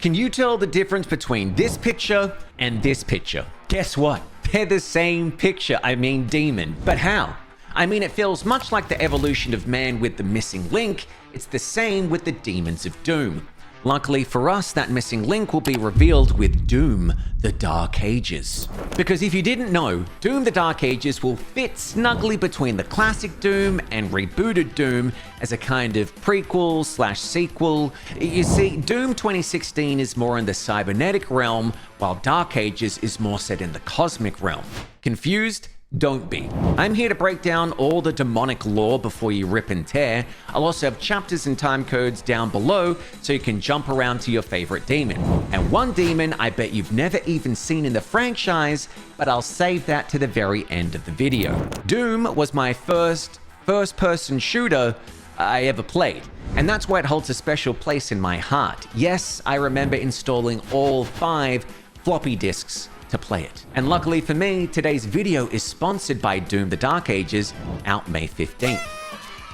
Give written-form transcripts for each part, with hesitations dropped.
Can you tell the difference between this picture and this picture? Guess what? They're the same picture, demon. But how? It feels much like the evolution of man with the missing link. It's the same with the demons of doom. Luckily for us, that missing link will be revealed with Doom: The Dark Ages. Because if you didn't know, Doom: The Dark Ages will fit snugly between the classic Doom and rebooted Doom as a kind of prequel/sequel. You see, Doom 2016 is more in the cybernetic realm, while Dark Ages is more set in the cosmic realm. Confused? Don't be. I'm here to break down all the demonic lore before you rip and tear. I'll also have chapters and time codes down below so you can jump around to your favorite demon. And one demon I bet you've never even seen in the franchise, but I'll save that to the very end of the video. Doom was my first-person shooter I ever played, and that's why it holds a special place in my heart. Yes, I remember installing all 5 floppy disks to play it. And luckily for me, today's video is sponsored by Doom: The Dark Ages, out May 15th.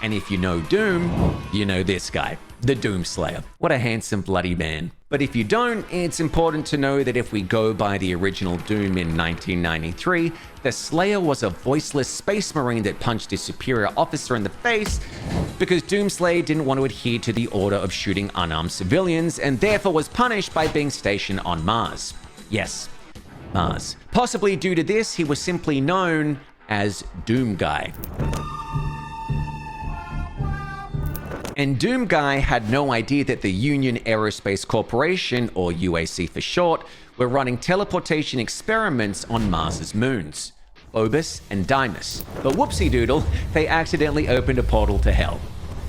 And if you know Doom, you know this guy, the Doomslayer. What a handsome bloody man. But if you don't, it's important to know that if we go by the original Doom in 1993, the Slayer was a voiceless space marine that punched his superior officer in the face because Doomslayer didn't want to adhere to the order of shooting unarmed civilians and therefore was punished by being stationed on Mars. Yes, Mars. Possibly due to this, he was simply known as Doom Guy. And Doom Guy had no idea that the Union Aerospace Corporation, or UAC for short, were running teleportation experiments on Mars's moons, Phobos and Deimos. But whoopsie doodle, they accidentally opened a portal to hell.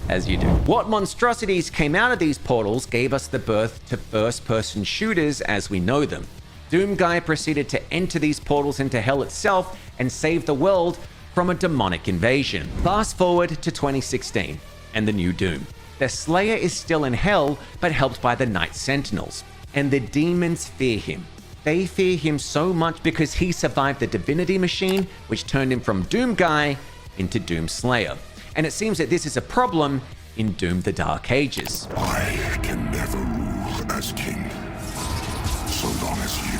As you do. What monstrosities came out of these portals gave us the birth to first-person shooters as we know them. Doom Guy proceeded to enter these portals into hell itself and save the world from a demonic invasion. Fast forward to 2016 and the new Doom. The Slayer is still in hell, but helped by the Night Sentinels. And the demons fear him. They fear him so much because he survived the divinity machine, which turned him from Doom Guy into Doomslayer. And it seems that this is a problem in Doom: The Dark Ages. I can never rule as king, so long as you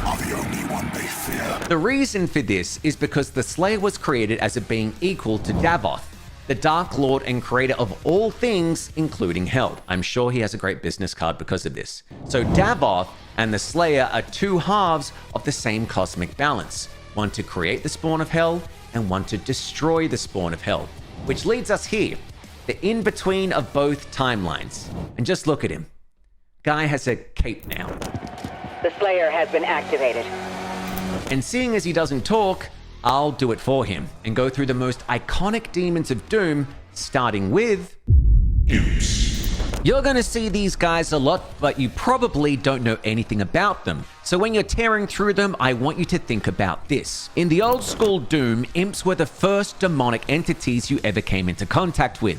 are the only one they fear. The reason for this is because the Slayer was created as a being equal to Davoth, the Dark Lord and creator of all things, including hell. I'm sure he has a great business card because of this. So Davoth and the Slayer are two halves of the same cosmic balance, one to create the spawn of hell and one to destroy the spawn of hell. Which leads us here, the in-between of both timelines. And just look at him. Guy has a cape now. The Slayer has been activated. And seeing as he doesn't talk, I'll do it for him and go through the most iconic demons of Doom, starting with Imps. You're gonna see these guys a lot, but you probably don't know anything about them. So when you're tearing through them, I want you to think about this. In the old school Doom, imps were the first demonic entities you ever came into contact with.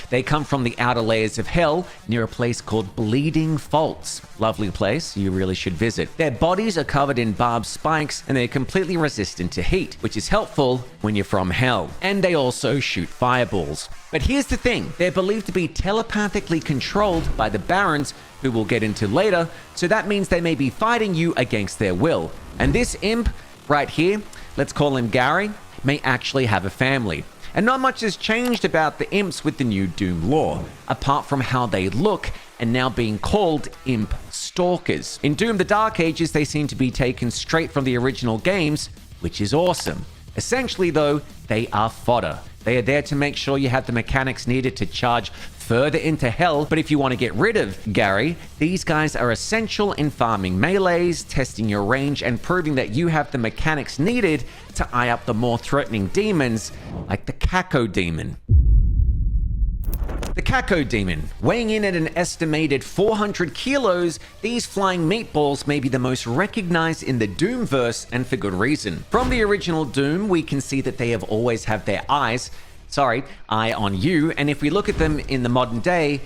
They come from the outer layers of hell near a place called Bleeding Faults. Lovely place, you really should visit. Their bodies are covered in barbed spikes and they're completely resistant to heat, which is helpful when you're from hell. And they also shoot fireballs. But here's the thing, they're believed to be telepathically controlled by the Barons, who we'll get into later, so that means they may be fighting you against their will. And this imp right here, let's call him Gary, may actually have a family. And not much has changed about the imps with the new Doom lore, apart from how they look and now being called imp stalkers. In Doom: The Dark Ages, they seem to be taken straight from the original games, which is awesome. Essentially though, they are fodder. They are there to make sure you have the mechanics needed to charge further into hell, but if you want to get rid of Gary, these guys are essential in farming melees, testing your range, and proving that you have the mechanics needed to eye up the more threatening demons, like the CACODEMON. The CACODEMON, weighing in at an estimated 400 kilos, these flying meatballs may be the most recognized in the Doomverse, and for good reason. From the original Doom, we can see that they have always had their eye on you, and if we look at them in the modern day,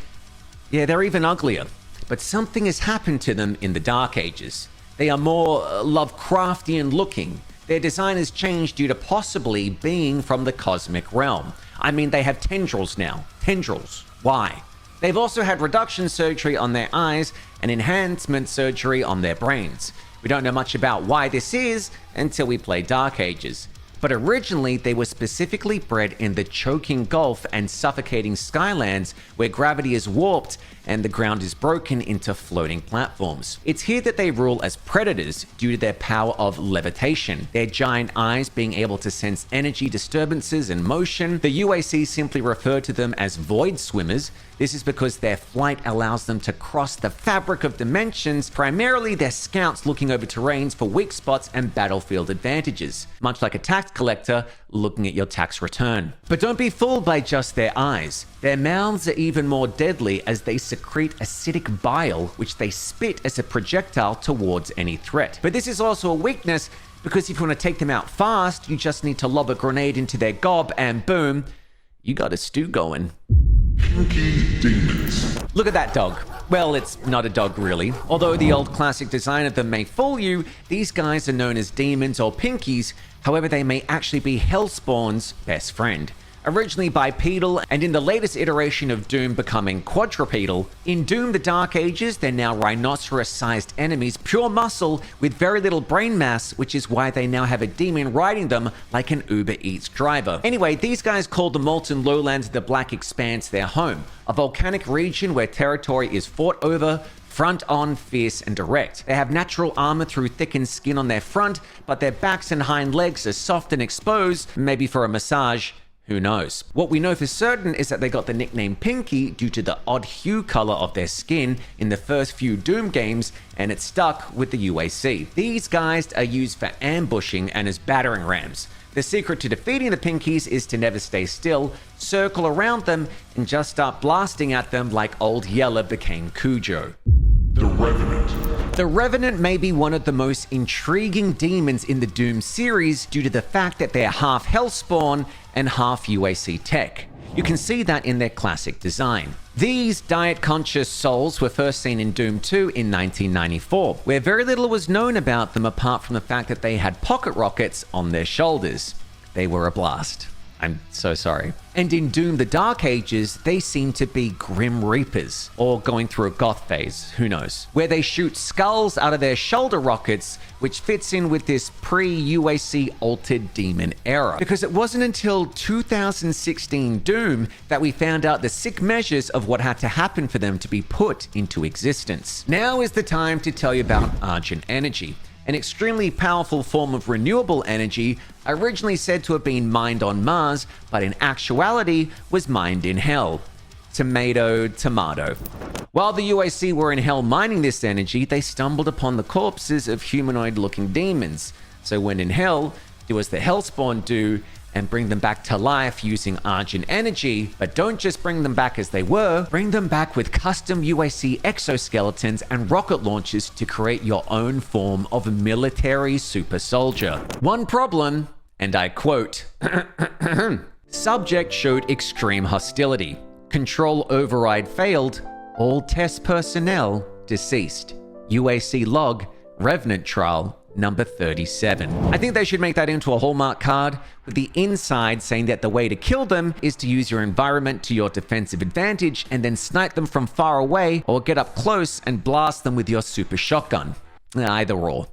yeah, they're even uglier. But something has happened to them in the Dark Ages. They are more Lovecraftian looking. Their design has changed due to possibly being from the cosmic realm. I mean, they have tendrils now. Tendrils. Why? They've also had reduction surgery on their eyes and enhancement surgery on their brains. We don't know much about why this is until we play Dark Ages. But originally, they were specifically bred in the choking gulf and suffocating skylands where gravity is warped and the ground is broken into floating platforms. It's here that they rule as predators due to their power of levitation, their giant eyes being able to sense energy disturbances and motion. The UAC simply refer to them as void swimmers. This is because their flight allows them to cross the fabric of dimensions. Primarily, they're scouts looking over terrains for weak spots and battlefield advantages, much like a tax collector looking at your tax return. But don't be fooled by just their eyes. Their mouths are even more deadly as they secrete acidic bile, which they spit as a projectile towards any threat. But this is also a weakness, because if you want to take them out fast, you just need to lob a grenade into their gob and boom, you got a stew going. Pinkie Demons. Look at that dog. Well, it's not a dog really. Although the old classic design of them may fool you, these guys are known as demons or pinkies. However, they may actually be Hellspawn's best friend. Originally bipedal, and in the latest iteration of Doom becoming quadrupedal. In Doom the Dark Ages, they're now rhinoceros-sized enemies, pure muscle with very little brain mass, which is why they now have a demon riding them like an Uber Eats driver. Anyway, these guys call the Molten Lowlands of the Black Expanse their home, a volcanic region where territory is fought over, front on, fierce and direct. They have natural armor through thickened skin on their front, but their backs and hind legs are soft and exposed, maybe for a massage. Who knows? What we know for certain is that they got the nickname Pinkie due to the odd hue color of their skin in the first few Doom games, and it stuck with the UAC. These guys are used for ambushing and as battering rams. The secret to defeating the Pinkies is to never stay still, circle around them, and just start blasting at them like Old Yeller became Cujo. The Revenant. The Revenant may be one of the most intriguing demons in the Doom series due to the fact that they're half Hellspawn and half UAC tech. You can see that in their classic design. These diet-conscious souls were first seen in Doom 2 in 1994, where very little was known about them apart from the fact that they had pocket rockets on their shoulders. They were a blast. I'm so sorry. And in Doom the Dark Ages, they seem to be Grim Reapers, or going through a goth phase, who knows, where they shoot skulls out of their shoulder rockets, which fits in with this pre-UAC altered demon era. Because it wasn't until 2016 Doom that we found out the sick measures of what had to happen for them to be put into existence. Now is the time to tell you about Argent Energy, an extremely powerful form of renewable energy, originally said to have been mined on Mars, but in actuality was mined in Hell. Tomato, tomato. While the UAC were in Hell mining this energy, they stumbled upon the corpses of humanoid-looking demons. So when in Hell, do as the Hellspawn do, and bring them back to life using Argent Energy, but don't just bring them back as they were, bring them back with custom UAC exoskeletons and rocket launchers to create your own form of military super soldier. One problem, and I quote, subject showed extreme hostility. Control override failed. All test personnel deceased. UAC log, Revenant trial, number 37. I think they should make that into a Hallmark card with the inside saying that the way to kill them is to use your environment to your defensive advantage and then snipe them from far away or get up close and blast them with your super shotgun. Either or.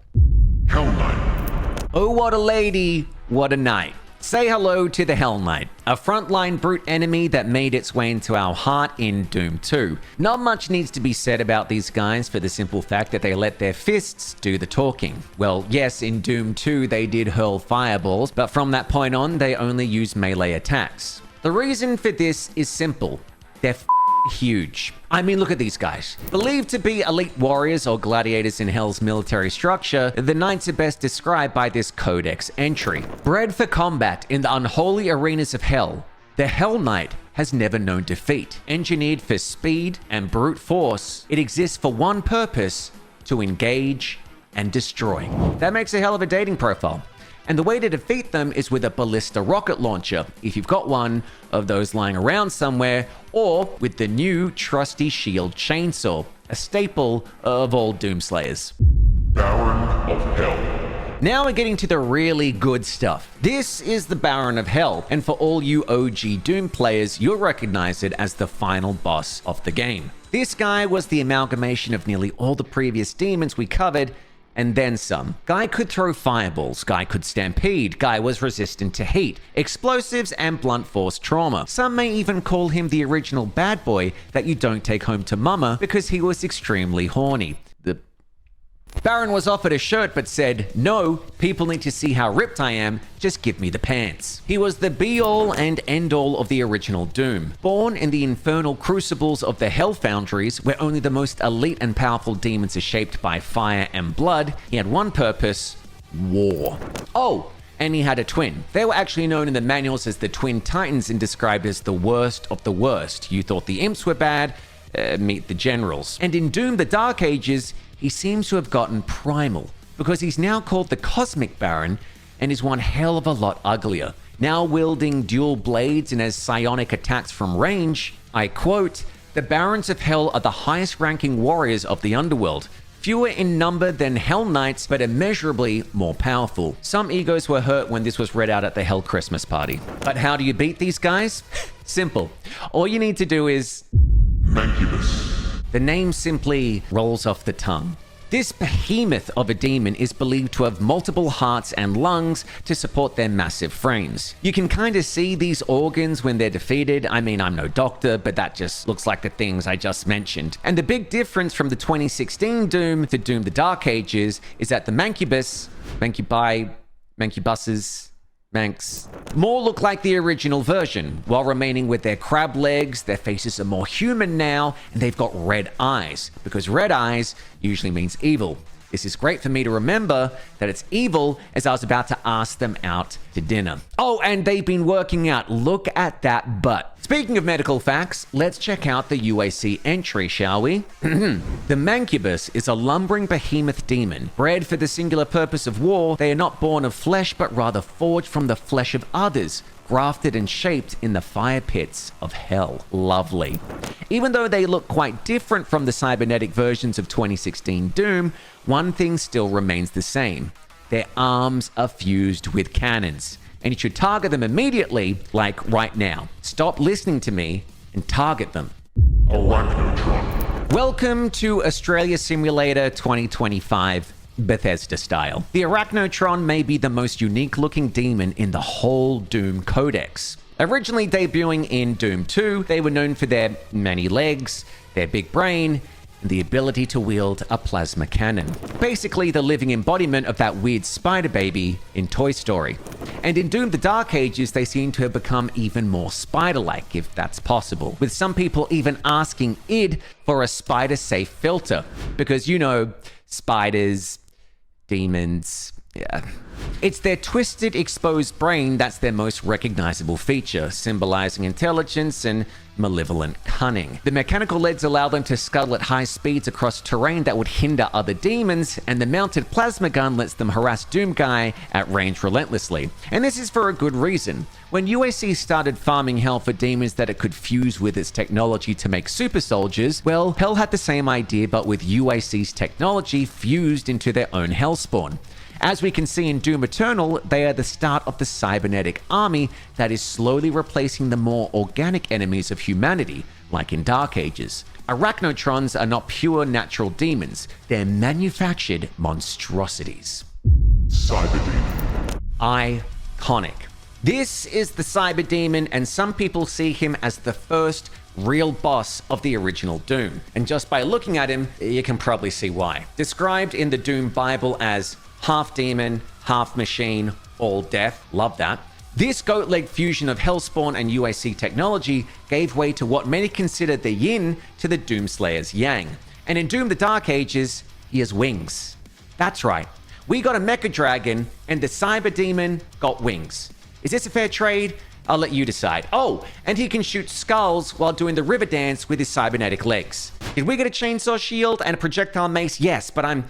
Hell Knight. Oh, what a lady, what a night. Say hello to the Hell Knight, a frontline brute enemy that made its way into our heart in Doom 2. Not much needs to be said about these guys for the simple fact that they let their fists do the talking. Well, yes, in Doom 2 they did hurl fireballs, but from that point on they only used melee attacks. The reason for this is simple. They're huge. I mean, look at these guys. Believed to be elite warriors or gladiators in Hell's military structure, the Knights are best described by this codex entry. Bred for combat in the unholy arenas of Hell, the Hell Knight has never known defeat. Engineered for speed and brute force, it exists for one purpose: to engage and destroy. That makes a hell of a dating profile. And the way to defeat them is with a ballista rocket launcher, if you've got one of those lying around somewhere, or with the new trusty shield chainsaw, a staple of all Doomslayers. Baron of Hell. Now we're getting to the really good stuff. This is the Baron of Hell, and for all you OG Doom players, you'll recognize it as the final boss of the game. This guy was the amalgamation of nearly all the previous demons we covered, and then some. Guy could throw fireballs, guy could stampede, guy was resistant to heat, explosives, and blunt force trauma. Some may even call him the original bad boy that you don't take home to mama because he was extremely horny. The Baron was offered a shirt but said, "No, people need to see how ripped I am, just give me the pants." He was the be-all and end-all of the original Doom. Born in the infernal crucibles of the Hell Foundries, where only the most elite and powerful demons are shaped by fire and blood, he had one purpose: war. Oh, and he had a twin. They were actually known in the manuals as the Twin Titans and described as the worst of the worst. You thought the imps were bad? Meet the generals. And in Doom the Dark Ages, he seems to have gotten primal, because he's now called the Cosmic Baron and is one hell of a lot uglier. Now wielding dual blades and has psionic attacks from range, I quote, "The Barons of Hell are the highest ranking warriors of the underworld. Fewer in number than Hell Knights, but immeasurably more powerful." Some egos were hurt when this was read out at the Hell Christmas party. But how do you beat these guys? Simple. All you need to do is... Mancubus. The name simply rolls off the tongue. This behemoth of a demon is believed to have multiple hearts and lungs to support their massive frames. You can kind of see these organs when they're defeated. I mean, I'm no doctor, but that just looks like the things I just mentioned. And the big difference from the 2016 Doom to Doom the Dark Ages is that the Mancubus, Mancubuses, Manx, more look like the original version, while remaining with their crab legs. Their faces are more human now, and they've got red eyes, because red eyes usually means evil. This is great for me to remember that it's evil, as I was about to ask them out to dinner. Oh, and they've been working out. Look at that butt. Speaking of medical facts, let's check out the UAC entry, shall we? The Mancubus is a lumbering behemoth demon. Bred for the singular purpose of war, they are not born of flesh, but rather forged from the flesh of others, grafted and shaped in the fire pits of hell. Lovely. Even though they look quite different from the cybernetic versions of 2016 Doom, one thing still remains the same. Their arms are fused with cannons, and you should target them immediately, like right now. Stop listening to me and target them. ARACHNOTRON. Welcome to Australia Simulator 2025. Bethesda style. The Arachnotron may be the most unique looking demon in the whole Doom Codex. Originally debuting in Doom 2, they were known for their many legs, their big brain, and the ability to wield a plasma cannon. Basically the living embodiment of that weird spider baby in Toy Story. And in Doom the Dark Ages, they seem to have become even more spider-like, if that's possible, with some people even asking id for a spider-safe filter, because you know, spiders, demons, yeah. It's their twisted, exposed brain that's their most recognizable feature, symbolizing intelligence and malevolent cunning. The mechanical legs allow them to scuttle at high speeds across terrain that would hinder other demons, and the mounted plasma gun lets them harass Doom Guy at range relentlessly. And this is for a good reason. When UAC started farming Hell for demons that it could fuse with its technology to make super soldiers, well, Hell had the same idea but with UAC's technology fused into their own Hellspawn. As we can see in Doom Eternal, they are the start of the cybernetic army that is slowly replacing the more organic enemies of humanity, like in Dark Ages. Arachnotrons are not pure natural demons, they're manufactured monstrosities. CYBERDEMON. Iconic. This is the Cyberdemon, and some people see him as the first real boss of the original Doom. And just by looking at him, you can probably see why. Described in the Doom Bible as half demon, half machine, all death. Love that. This goat-leg fusion of Hellspawn and UAC technology gave way to what many consider the yin to the Doomslayer's yang. And in Doom the Dark Ages, he has wings. That's right. We got a mecha dragon, and the Cyberdemon got wings. Is this a fair trade? I'll let you decide. Oh, and he can shoot skulls while doing the river dance with his cybernetic legs. Did we get a chainsaw shield and a projectile mace? Yes, but I'm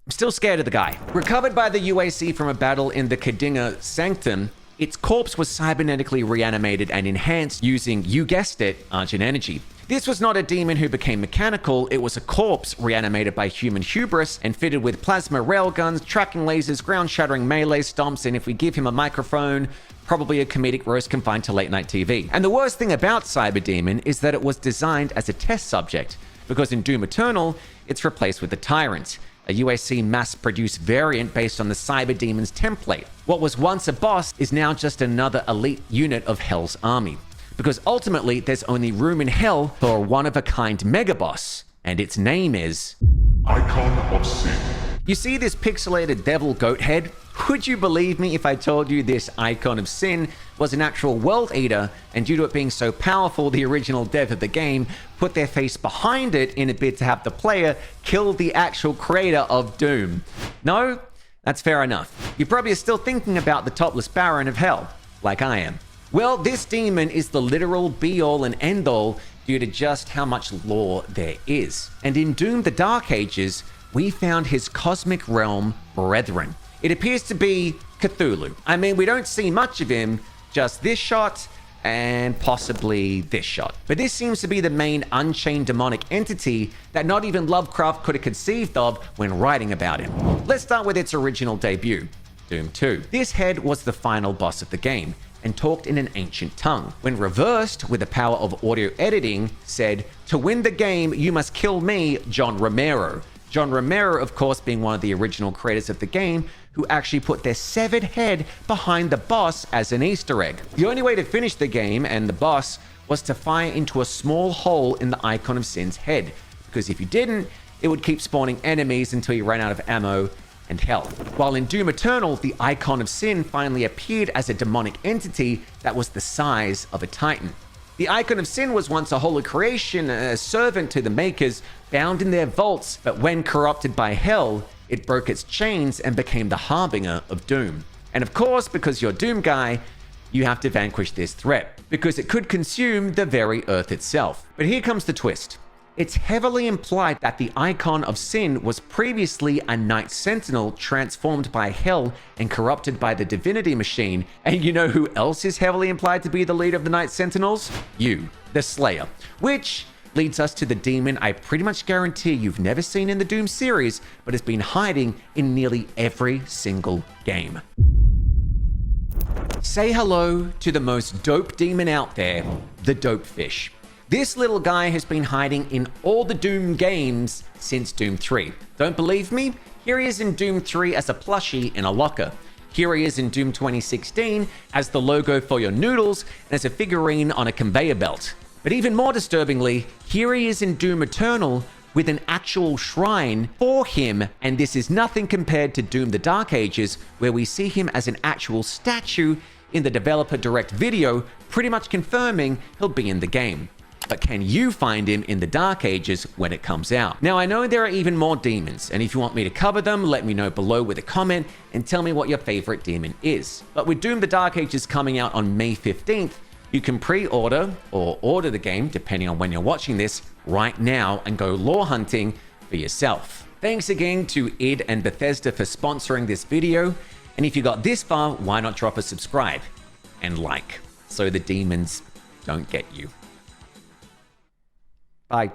still scared of the guy. Recovered by the UAC from a battle in the Kadinga Sanctum, its corpse was cybernetically reanimated and enhanced using, you guessed it, Argent energy. This was not a demon who became mechanical, it was a corpse reanimated by human hubris and fitted with plasma railguns, tracking lasers, ground-shattering melee stomps, and if we give him a microphone, probably a comedic roast confined to late-night TV. And the worst thing about CYBERDEMON is that it was designed as a test subject, because in Doom Eternal, it's replaced with the Tyrant, a UAC mass-produced variant based on the CYBERDEMON's template. What was once a boss is now just another elite unit of Hell's army. Because ultimately, there's only room in Hell for a one-of-a-kind mega-boss, and its name is... Icon of Sin. You see this pixelated devil goat head? Would you believe me if I told you this Icon of Sin was an actual world eater, and due to it being so powerful, the original dev of the game put their face behind it in a bid to have the player kill the actual creator of Doom? No? That's fair enough. You probably are still thinking about the topless Baron of Hell, like I am. Well, this demon is the literal be-all and end-all due to just how much lore there is. And in Doom the Dark Ages, we found his cosmic realm brethren. It appears to be Cthulhu. I mean, we don't see much of him, just this shot and possibly this shot. But this seems to be the main unchained demonic entity that not even Lovecraft could have conceived of when writing about him. Let's start with its original debut, Doom 2. This head was the final boss of the game, and talked in an ancient tongue. When reversed with the power of audio editing, said, "To win the game, you must kill me, John Romero." John Romero, of course, being one of the original creators of the game, who actually put their severed head behind the boss as an Easter egg. The only way to finish the game and the boss was to fire into a small hole in the Icon of Sin's head, because if you didn't, it would keep spawning enemies until you ran out of ammo and health. While in Doom Eternal, the Icon of Sin finally appeared as a demonic entity that was the size of a titan. The Icon of Sin was once a holy creation, a servant to the makers, bound in their vaults, but when corrupted by Hell, it broke its chains and became the harbinger of Doom. And of course, because you're Doom guy, you have to vanquish this threat, because it could consume the very Earth itself. But here comes the twist. It's heavily implied that the Icon of Sin was previously a Night Sentinel transformed by Hell and corrupted by the Divinity Machine. And you know who else is heavily implied to be the leader of the Night Sentinels? You, the Slayer. Which leads us to the demon I pretty much guarantee you've never seen in the Doom series, but has been hiding in nearly every single game. Say hello to the most dope demon out there, the Dope Fish. This little guy has been hiding in all the Doom games since Doom 3. Don't believe me? Here he is in Doom 3 as a plushie in a locker. Here he is in Doom 2016 as the logo for your noodles and as a figurine on a conveyor belt. But even more disturbingly, here he is in Doom Eternal with an actual shrine for him, and this is nothing compared to Doom the Dark Ages, where we see him as an actual statue in the developer direct video, pretty much confirming he'll be in the game. But can you find him in the Dark Ages when it comes out? Now, I know there are even more demons, and if you want me to cover them, let me know below with a comment and tell me what your favorite demon is. But with Doom the Dark Ages coming out on May 15th, you can pre-order or order the game, depending on when you're watching this, right now and go lore hunting for yourself. Thanks again to id and Bethesda for sponsoring this video, and if you got this far, why not drop a subscribe and like so the demons don't get you.